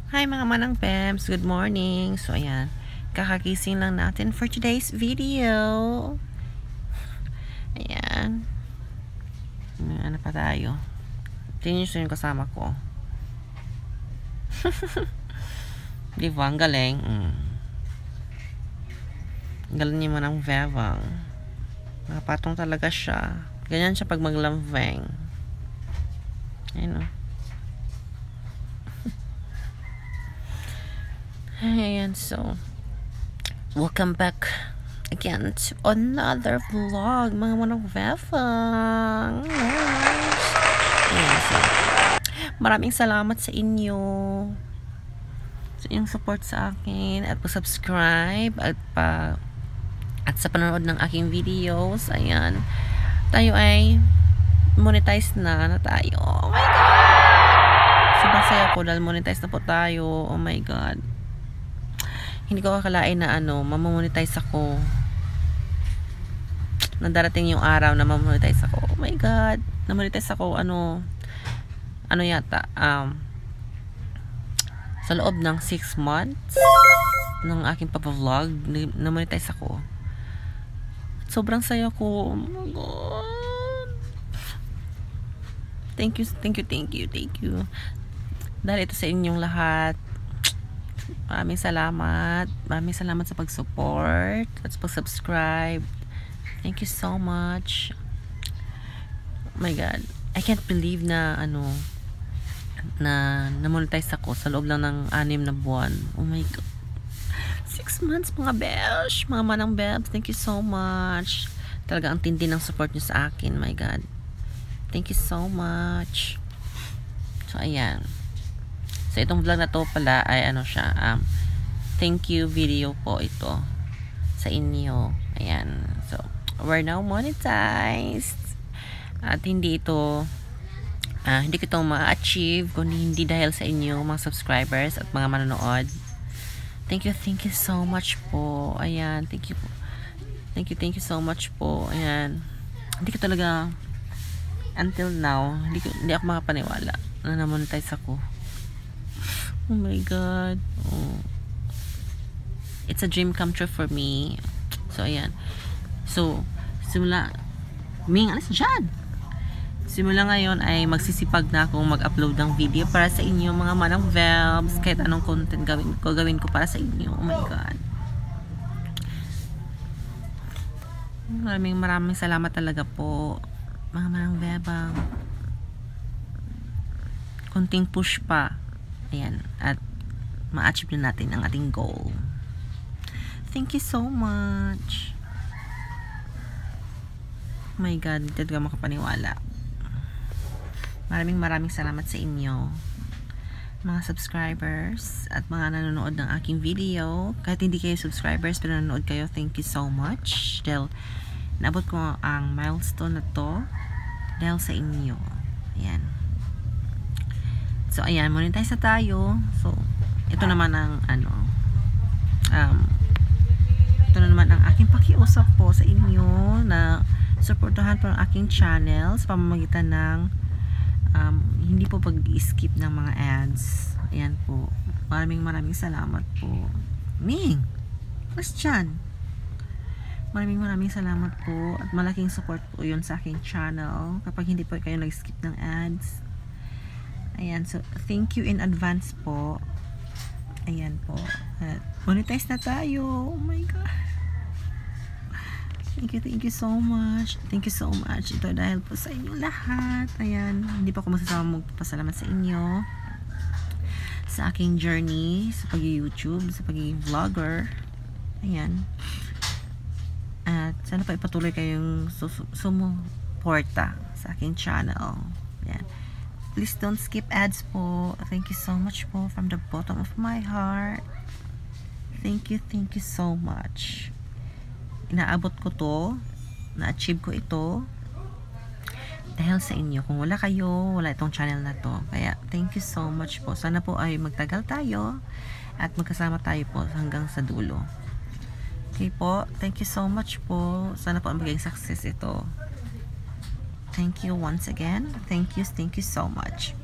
Hi mga manang pems, good morning. So ayan, kakagising lang natin for today's video. Ayan. Ano pa tayo? Tingnan nyo yung kasama ko. Di ba? Ang galing. Galing niya manang vevang. Nakapatong talaga siya. Ganyan siya pag maglamveng. Ayan o. Ayan, so welcome back again to another vlog, mga manang vevang. Ayan, so maraming salamat sa inyo sa inyong support sa akin at pa-subscribe at sa panonood ng aking videos. Ayan, tayo ay monetize na tayo. Oh my god, sobrang saya ko dahil monetize na po tayo. Oh my god, hindi ko akalain na mamonetize ako, na darating yung araw na mamonetize ako. Oh my god, namonetize ako yata sa loob ng 6 months ng aking papa-vlog, namonetize ako. Sobrang saya ko. Oh my god, thank you dahil ito sa inyong lahat. Maraming salamat sa pag-support at sa pag-subscribe. Thank you so much. Oh my god, I can't believe na na-monetize ako sa loob lang ng 6 na buwan. Oh my god, 6 months mga besh, mga manang bebs. Thank you so much. Talaga ang tindi ng support nyo sa akin. My god, thank you so much. So ayan, so itong vlog na to pala ay thank you video po ito sa inyo. Ayan, so we're now monetized at hindi ko ito ma-achieve kung hindi dahil sa inyo mga subscribers at mga manonood. Thank you so much po. Ayan, thank you so much po. Ayan, hindi ko talaga until now, hindi ako makapaniwala na na-monetize ako. Oh my god, it's a dream come true for me. So ayan, so simula ngayon ay magsisipag na akong mag-upload ng video para sa inyo mga manang velbs. Kahit anong content gawin ko para sa inyo. Oh my god, maraming salamat talaga po mga manang bebang. Konting push pa, ayan, at ma-achieve na natin ang ating goal. Thank you so much. Oh my god, hindi talaga makapaniwala. Maraming salamat sa inyo mga subscribers at mga nanonood ng aking video. Kahit hindi kayo subscribers pero nanonood kayo, thank you so much dahil naabot ko ang milestone na to dahil sa inyo. Ayan, so ayan, monetize na tayo. So ito naman ang ito na naman ang aking pakiusap po sa inyo na suportahan po ang aking channel sa pamamagitan ng hindi po pag-skip ng mga ads. Ayan po, maraming salamat po. Ming, question, maraming salamat po at malaking support po yun sa aking channel kapag hindi po kayo nag-skip ng ads. Ayan, so thank you in advance po. Ayan po, at monetize na tayo. Oh my god, thank you so much. Ito dahil po sa inyo lahat. Ayan, hindi pa ako masasawa magpasalamat sa inyo sa aking journey sa pag-YouTube, sa pagiging vlogger. Ayan, at sana pa ipatuloy kayong sumuporta sa aking channel. Ayan, please don't skip ads po. Thank you so much po from the bottom of my heart. Thank you so much. Inaabot ko to, na-achieve ko ito dahil sa inyo. Kung wala kayo, wala itong channel na to. Kaya thank you so much po. Sana po ay magtagal tayo at magkasama tayo po hanggang sa dulo. Okay po, thank you so much po. Sana po maging success ito. Thank you once again. Thank you so much.